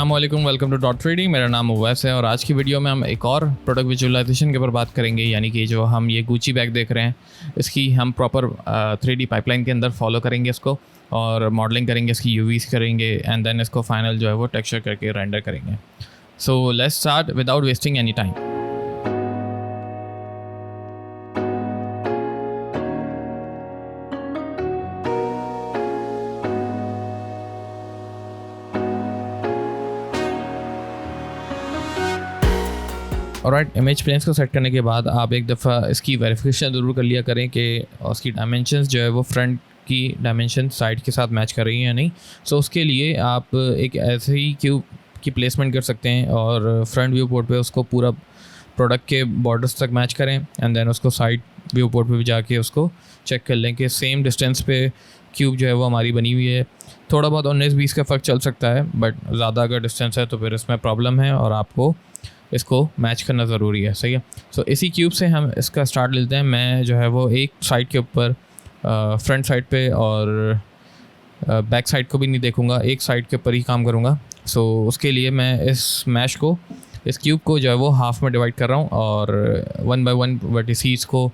अस्सलामुअलैकुम, welcome to dot trading. मेरा नाम उवैस है और आज की वीडियो में हम एक और प्रोडक्ट विजुअलाइजेशन के ऊपर बात करेंगे। यानी कि जो हम ये गुची बैग देख रहे हैं, इसकी हम प्रॉपर 3D पाइपलाइन के अंदर फॉलो करेंगे इसको, और मॉडलिंग करेंगे, इसकी यूवीज करेंगे, एंड देन इसको फाइनल जो है वो टेक्सचर करके रेंडर करेंगे। So let's start without wasting any time. Alright, image planes को सेट करने के बाद आप एक दफ़ा इसकी वेरिफिकेशन ज़रूर कर लिया करें कि उसकी डायमेंशंस जो है वो फ्रंट की डायमेंशन साइड के साथ मैच कर रही हैं या नहीं। सो उसके लिए आप एक ऐसे ही क्यूब की प्लेसमेंट कर सकते हैं और फ्रंट व्यू पोर्ट पे उसको पूरा प्रोडक्ट के बॉर्डर्स तक मैच करें, एंड देन उसको साइड व्यू पोर्ट पे भी जाके उसको चेक कर लें कि सेम डिस्टेंस पे क्यूब जो है वो हमारी बनी हुई है। थोड़ा बहुत 19-20 का फ़र्क चल सकता है, बट ज़्यादा अगर डिस्टेंस है तो फिर इसमें प्रॉब्लम है और आपको इसको मैच करना ज़रूरी है। सही है। सो इसी क्यूब से हम इसका स्टार्ट लेते हैं। मैं जो है वो एक साइड के ऊपर फ्रंट साइड पे और बैक साइड को भी नहीं देखूँगा, एक साइड के ऊपर ही काम करूँगा। सो उसके लिए मैं इस मैश को, इस क्यूब को जो है वो हाफ़ में डिवाइड कर रहा हूँ और 1 बाय 1 वर्टिसीज को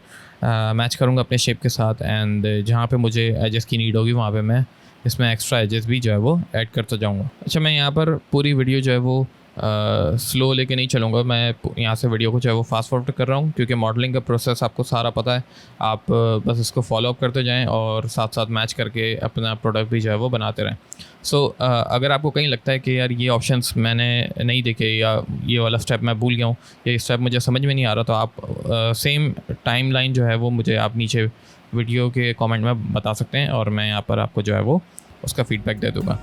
मैच करूँगा अपने शेप के साथ। एंड जहाँ पे मुझे एजेस की नीड होगी वहाँ पे मैं इसमें एक्स्ट्रा एजेस भी जो है वो ऐड करता जाऊँगा। अच्छा, मैं यहाँ पर पूरी वीडियो जो है वो स्लो लेके नहीं चलूँगा। मैं यहाँ से वीडियो को जो है वो फास्ट फॉरवर्ड कर रहा हूँ क्योंकि मॉडलिंग का प्रोसेस आपको सारा पता है। आप बस इसको फॉलो अप करते जाएं और साथ साथ मैच करके अपना प्रोडक्ट भी जो है वो बनाते रहें। सो अगर आपको कहीं लगता है कि यार ये ऑप्शंस मैंने नहीं देखे या ये वाला स्टेप मैं भूल गया हूँ या ये स्टेप मुझे समझ में नहीं आ रहा, तो आप सेम टाइमलाइन जो है वो मुझे आप नीचे वीडियो के कमेंट में बता सकते हैं और मैं यहाँ पर आपको जो है वो उसका फीडबैक दे दूँगा।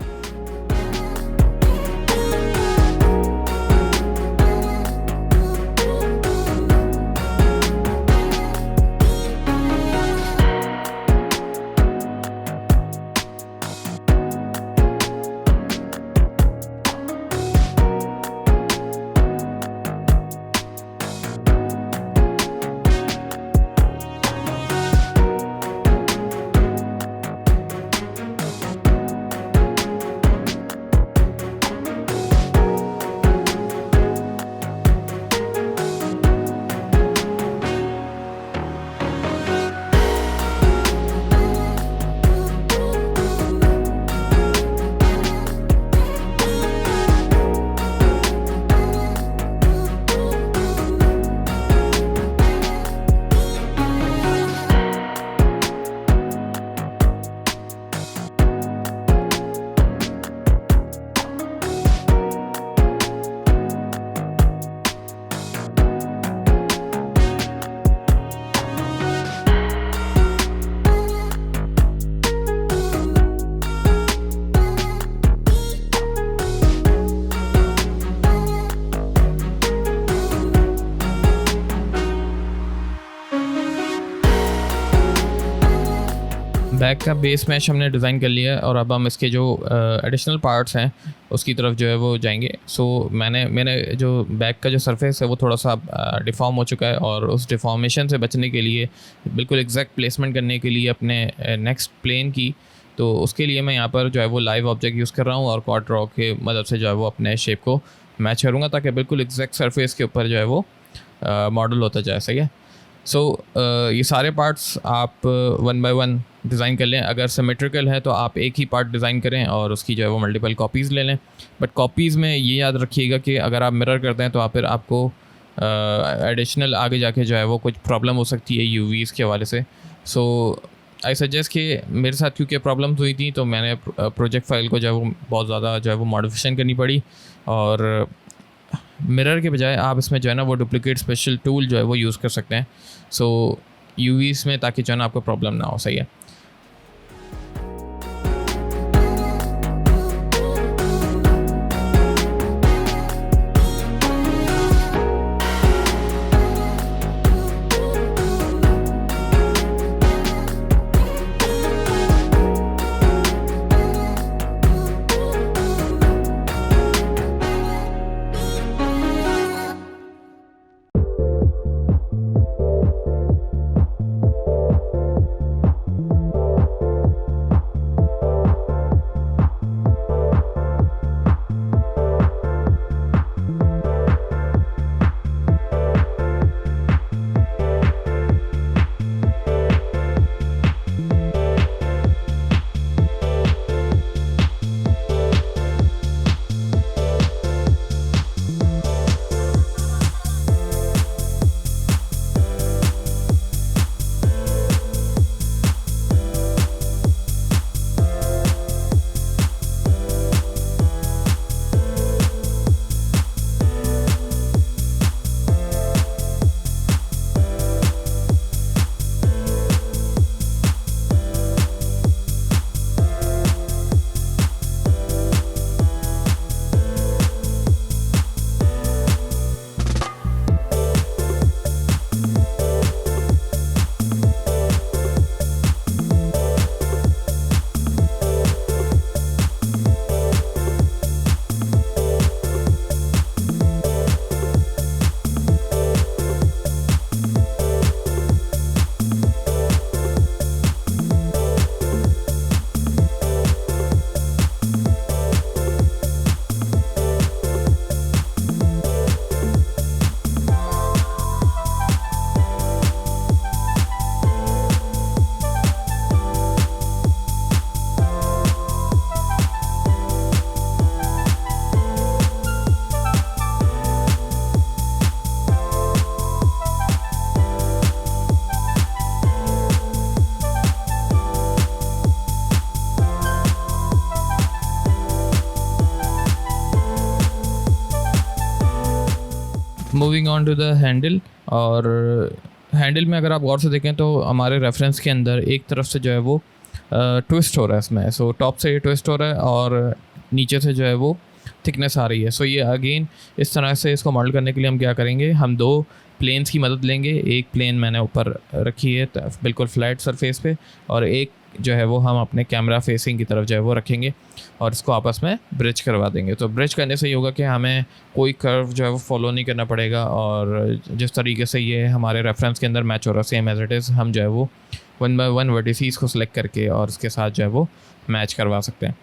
बैक का बेस मैश हमने डिज़ाइन कर लिया है और अब हम इसके जो एडिशनल पार्ट्स हैं उसकी तरफ जो है वो जाएंगे। सो मैंने जो बैक का जो सरफेस है वो थोड़ा सा डिफ़ॉर्म हो चुका है और उस डिफ़ॉर्मेशन से बचने के लिए, बिल्कुल एग्जैक्ट प्लेसमेंट करने के लिए अपने नेक्स्ट प्लेन की, तो उसके लिए मैं यहाँ पर जो है वो लाइव ऑब्जेक्ट यूज़ कर रहा हूँ और क्वाड ड्रॉ के मदद से जो है वो अपने शेप को मैच करूँगा ताकि बिल्कुल एग्जैक्ट सरफेस के ऊपर जो है वो मॉडल होता जाए। सही है। सो ये सारे पार्ट्स आप 1 बाय 1 डिज़ाइन कर लें। अगर सिमेट्रिकल है तो आप एक ही पार्ट डिज़ाइन करें और उसकी जो है वो मल्टीपल कॉपीज़ ले लें। बट कॉपीज़ में ये याद रखिएगा कि अगर आप मिरर करते हैं तो आप फिर आपको एडिशनल आगे जाके जो है वो कुछ प्रॉब्लम हो सकती है यूवीज़ के हवाले से। सो आई सजेस्ट कि मेरे साथ क्योंकि प्रॉब्लम्स हुई थी तो मैंने प्रोजेक्ट फाइल को जो है वो बहुत ज़्यादा जो है वो मॉडिफिकेशन करनी पड़ी और मिरर के बजाय आप इसमें जो है ना वो डुप्लीकेट स्पेशल टूल जो है वो यूज़ कर सकते हैं। सो यूवीज़ में, ताकि जो है ना आपको प्रॉब्लम ना हो। सही है। Moving on to the handle, और हैंडल में अगर आप गौर से देखें तो हमारे रेफरेंस के अंदर एक तरफ से जो है वो ट्विस्ट हो रहा है इसमें। सो टॉप से ये ट्विस्ट हो रहा है और नीचे से जो है वो थिकनेस आ रही है। सो ये अगेन इस तरह से इसको मॉडल करने के लिए हम क्या करेंगे, हम दो प्लेन्स की मदद लेंगे। एक प्लेन मैंने ऊपर रखी है बिल्कुल फ्लैट सरफेस पे, और एक जो है वो हम अपने कैमरा फेसिंग की तरफ जो है वो रखेंगे और इसको आपस में ब्रिज करवा देंगे। तो ब्रिज करने से ये होगा कि हमें कोई कर्व जो है वो फॉलो नहीं करना पड़ेगा, और जिस तरीके से ये हमारे रेफरेंस के अंदर मैच हो रहा है सेम एज इट इज़, हम जो है वो 1 बाय 1 वर्टिसेस को सिलेक्ट करके और उसके साथ जो है वो मैच करवा सकते हैं।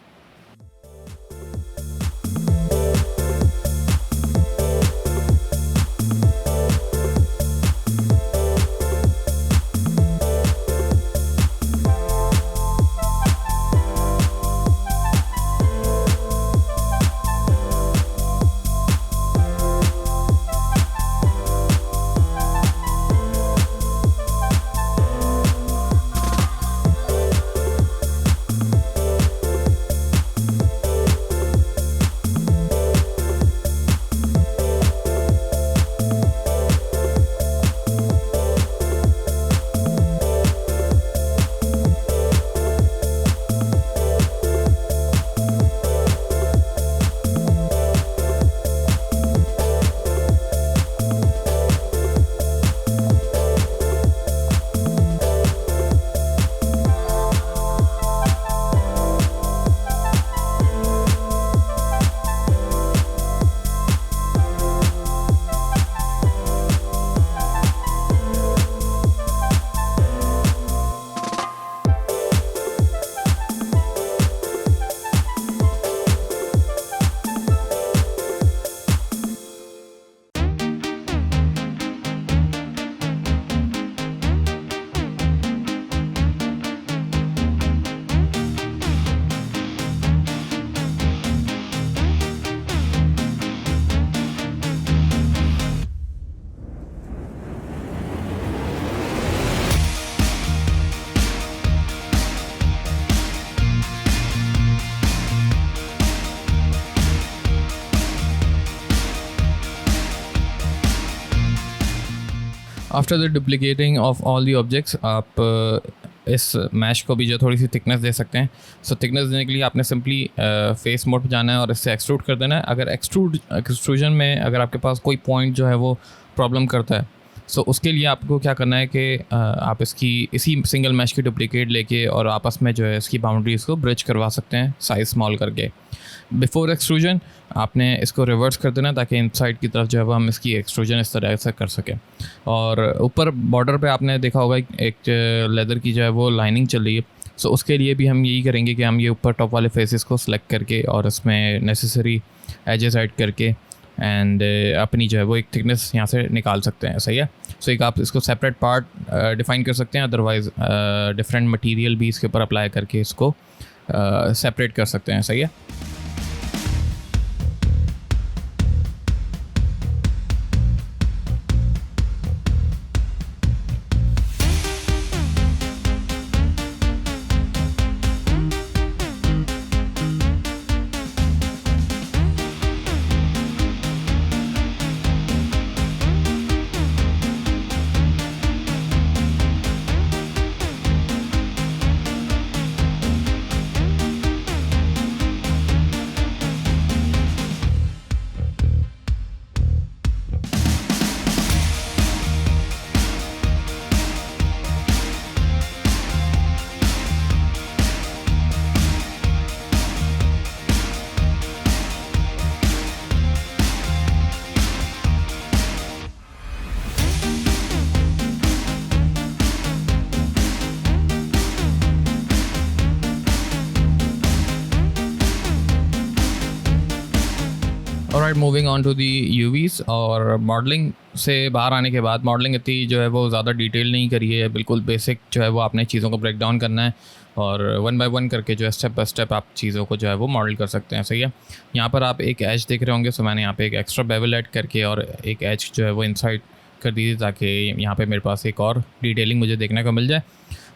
After the duplicating of all the objects, आप इस मैश को भी जो थोड़ी सी थिकनेस दे सकते हैं। सो थिकनेस देने के लिए आपने सिंपली फेस मोड पे जाना है और इससे एक्सट्रूड कर देना है। अगर एक्सट्रूजन में अगर आपके पास कोई पॉइंट जो है वो प्रॉब्लम करता है, सो उसके लिए आपको क्या करना है कि आप इसी सिंगल मैश की डुप्लीकेट लेके और आपस में जो है इसकी बाउंड्रीज़ को ब्रिज करवा सकते हैं साइज स्मॉल करके। बिफोर एक्सट्रूजन आपने इसको रिवर्स कर देना ताकि इनसाइड की तरफ जो है वो हम इसकी एक्सट्रूजन इस तरह से कर सकें। और ऊपर बॉर्डर पे आपने देखा होगा एक लेदर की जो है वो लाइनिंग चल रही है। सो उसके लिए भी हम यही करेंगे कि हम ये ऊपर टॉप वाले फेसेस को सिलेक्ट करके और इसमें नेसेसरी एजेस ऐड करके एंड अपनी जो है वो एक थिकनेस यहाँ से निकाल सकते हैं। सही है। सो एक आप इसको सेपरेट पार्ट डिफ़ाइन कर सकते हैं, अदरवाइज़ डिफरेंट मटेरियल भी इसके ऊपर अप्लाई करके इसको सेपरेट कर सकते हैं। सही है। Alright, moving on to the यूवीज़। और मॉडलिंग से बाहर आने के बाद मॉडलिंग इतनी जो है वो ज़्यादा डिटेल नहीं करी है, बिल्कुल बेसिक जो है वो आपने चीज़ों को ब्रेक डाउन करना है और 1 बाय 1 करके जो है स्टेप बाय स्टेप आप चीज़ों को जो है वो मॉडल कर सकते हैं। सही है। यहाँ पर आप एक एज देख रहे होंगे, सो मैंने यहाँ पे एक एक्स्ट्रा बेवल ऐड करके और एक एज जो है वो इनसाइड कर दी ताकि यहाँ पे मेरे पास एक और डिटेलिंग मुझे देखने को मिल जाए।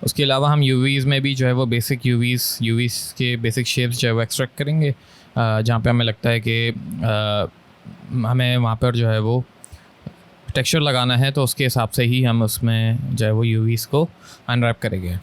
उसके अलावा हम यूवीज़ में भी जो है वो बेसिक यूवीज़ के बेसिक शेप्स जो है वो एक्सट्रैक्ट करेंगे, जहाँ पे हमें लगता है कि हमें वहाँ पर जो है वो टेक्सचर लगाना है तो उसके हिसाब से ही हम उसमें जो है वो यूवीज़ को अनरैप करेंगे।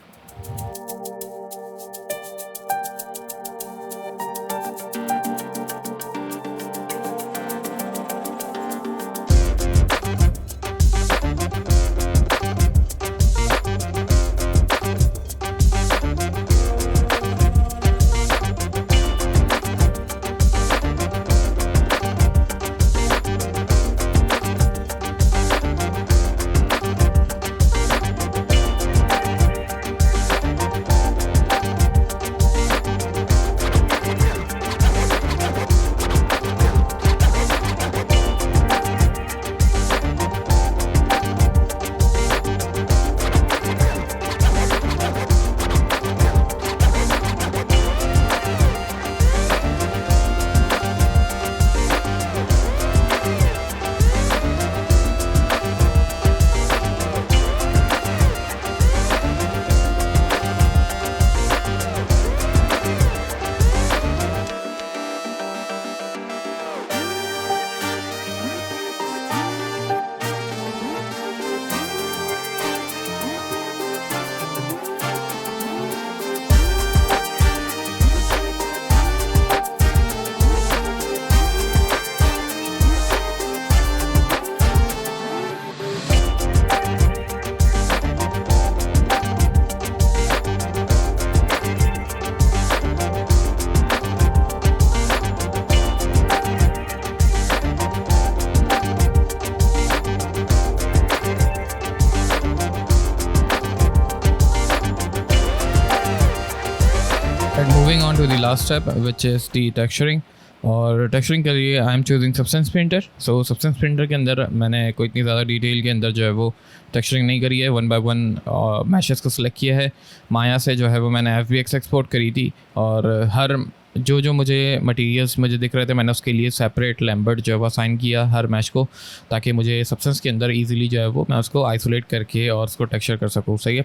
Moving on to the last step which is the texturing. और टेक्सचरिंग के लिए I am choosing substance printer. So substance printer के अंदर मैंने कोई इतनी ज़्यादा डिटेल के अंदर जो है वो टेक्सचरिंग नहीं करी है, 1 बाय 1 मैशेस को सिलेक्ट किया है। माया से जो है वो मैंने FBX एक्सपोर्ट करी थी, और हर जो मुझे मटेरियल्स मुझे दिख रहे थे मैंने उसके लिए सेपरेट लैम्बर्ट जो है वो असाइन किया हर मैश को, ताकि मुझे सब्सटेंस के अंदर इजीली जो है वो मैं उसको आइसोलेट करके और उसको टेक्सचर कर सकूँ। सही है।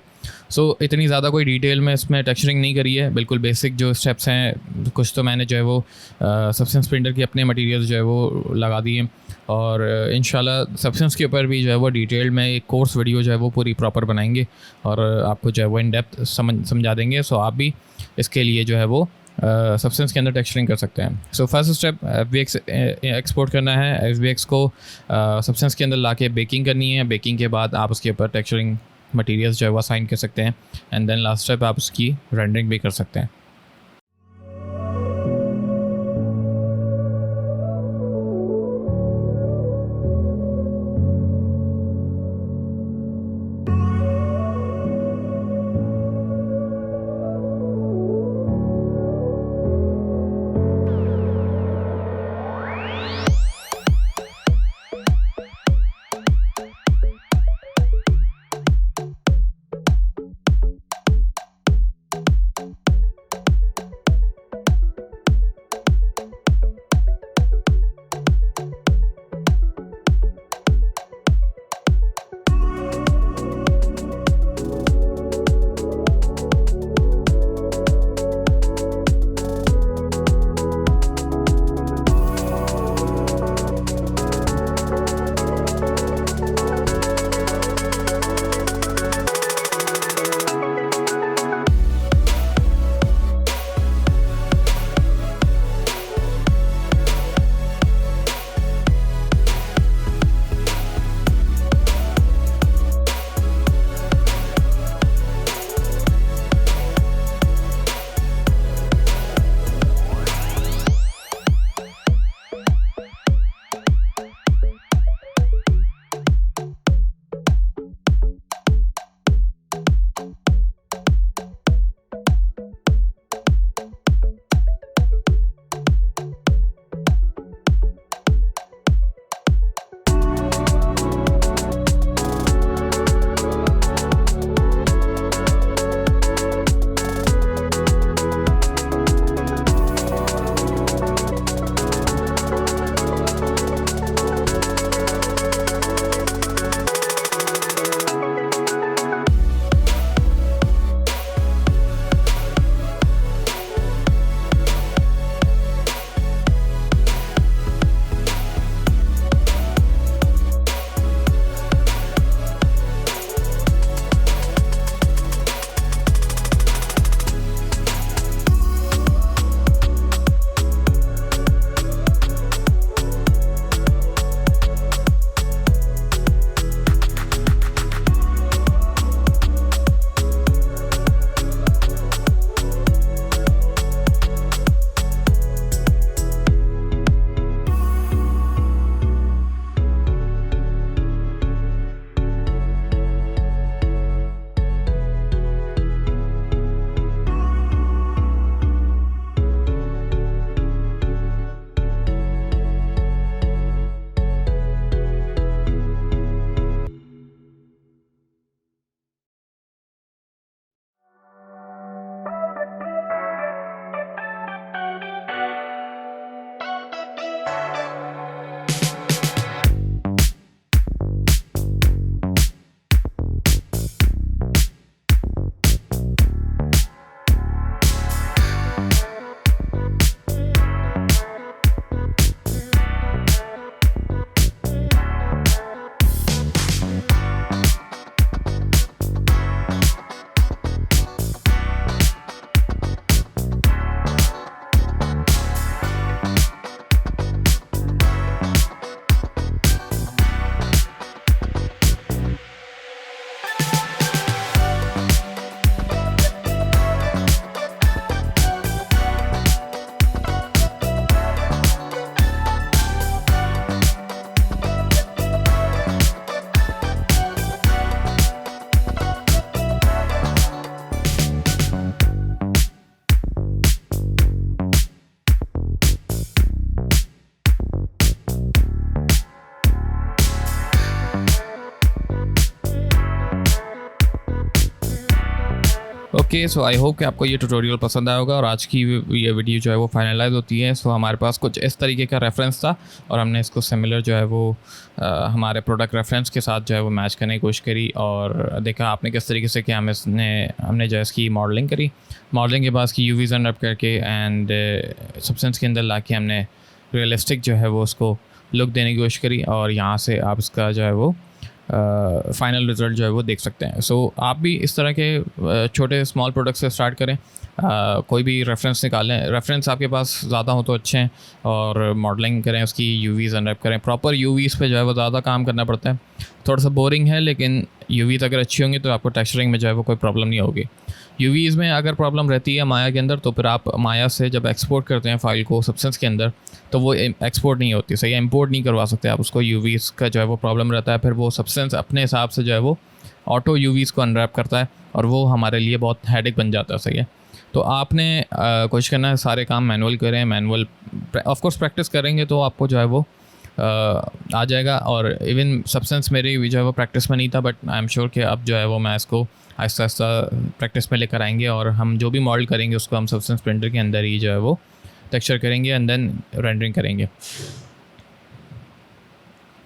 सो इतनी ज़्यादा कोई डिटेल में इसमें टेक्सचरिंग नहीं करी है, बिल्कुल बेसिक जो स्टेप्स हैं कुछ तो मैंने जो है वो सब्सटेंस प्रिंटर के अपने मटेरियल्स जो है वो लगा दिए, और इंशाल्लाह सब्सटेंस के ऊपर भी जो है वो डिटेल में एक कोर्स वीडियो जो है वो पूरी प्रॉपर बनाएंगे और आपको जो है वो इन डेप्थ समझा देंगे। सो आप भी इसके लिए जो है वो सब्सटेंस के अंदर टेक्सचरिंग कर सकते हैं। So first step FBX export करना है। FBX को सब्सटेंस के अंदर लाके बेकिंग करनी है। बेकिंग के बाद आप उसके ऊपर टेक्सचरिंग मटेरियल्स जो है वो असाइन कर सकते हैं, एंड देन लास्ट स्टेप आप उसकी रेंडरिंग भी कर सकते हैं। ओके, सो आई होप कि आपको ये ट्यूटोरियल पसंद आया होगा और आज की ये वीडियो जो है वो फाइनलाइज होती है। सो हमारे पास कुछ इस तरीके का रेफरेंस था और हमने इसको सिमिलर जो है वो हमारे प्रोडक्ट रेफरेंस के साथ जो है वो मैच करने की कोशिश करी और देखा आपने किस तरीके से कि हमने जो है इसकी मॉडलिंग करी। मॉडलिंग के बाद इसकी यूवीज अप करके एंड सब्सटेंस के अंदर ला के हमने रियलिस्टिक जो है वो उसको लुक देने की कोशिश करी और यहाँ से आप इसका जो है वो फाइनल रिज़ल्ट जो है वो देख सकते हैं। सो आप भी इस तरह के छोटे स्मॉल प्रोडक्ट से स्टार्ट करें, कोई भी रेफरेंस निकालें, रेफरेंस आपके पास ज़्यादा हो तो अच्छे हैं और मॉडलिंग करें, उसकी यूवीज़ अनरैप करें। प्रॉपर यूवीज़ पे जो है वो ज़्यादा काम करना पड़ता है, थोड़ा सा बोरिंग है, लेकिन यूवीज़ अगर अच्छी होंगी तो आपको टेक्सचरिंग में जो है वो कोई प्रॉब्लम नहीं होगी। यूवीज़ में अगर प्रॉब्लम रहती है माया के अंदर तो फिर आप माया से जब एक्सपोर्ट करते हैं फ़ाइल को सब्सटेंस के अंदर तो वो एक्सपोर्ट नहीं होती, सही इंपोर्ट नहीं करवा सकते आप उसको। यूवीज़ का जो है वो प्रॉब्लम रहता है, फिर वो सब्सटेंस अपने हिसाब से जो है वो ऑटो यूवीज़ को अनरैप करता है और वो हमारे लिए बहुत हेडेक बन जाता है, सही है। तो आपने कोशिश करना है सारे काम मैनुअल करें, मैनुअल ऑफ कोर्स प्रैक्टिस करेंगे तो आपको जो है वो आ जाएगा। और इवन सब्सटेंस मेरे भी जो है वो प्रैक्टिस में नहीं था, बट आई एम श्योर कि अब जो है वो मैं इसको आहिस्ता आहिस्ता प्रैक्टिस में लेकर आएंगे और हम जो भी मॉडल करेंगे उसको हम सब्सटेंस प्रिंटर के अंदर ही जो है वो टेक्सचर करेंगे एंड देन रेंडरिंग करेंगे।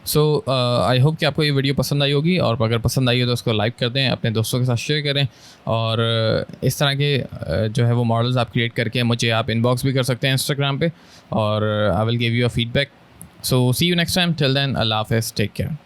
सो आई होप कि आपको ये वीडियो पसंद आई होगी और अगर पसंद आई हो तो उसको लाइक कर दें, अपने दोस्तों के साथ शेयर करें और इस तरह के जो है वो मॉडल्स आप क्रिएट करके मुझे आप इनबॉक्स भी कर सकते हैं इंस्टाग्राम पे और I will give you a feedback. So see you next time, till then अल्लाह हाफ़िज़, टेक केयर।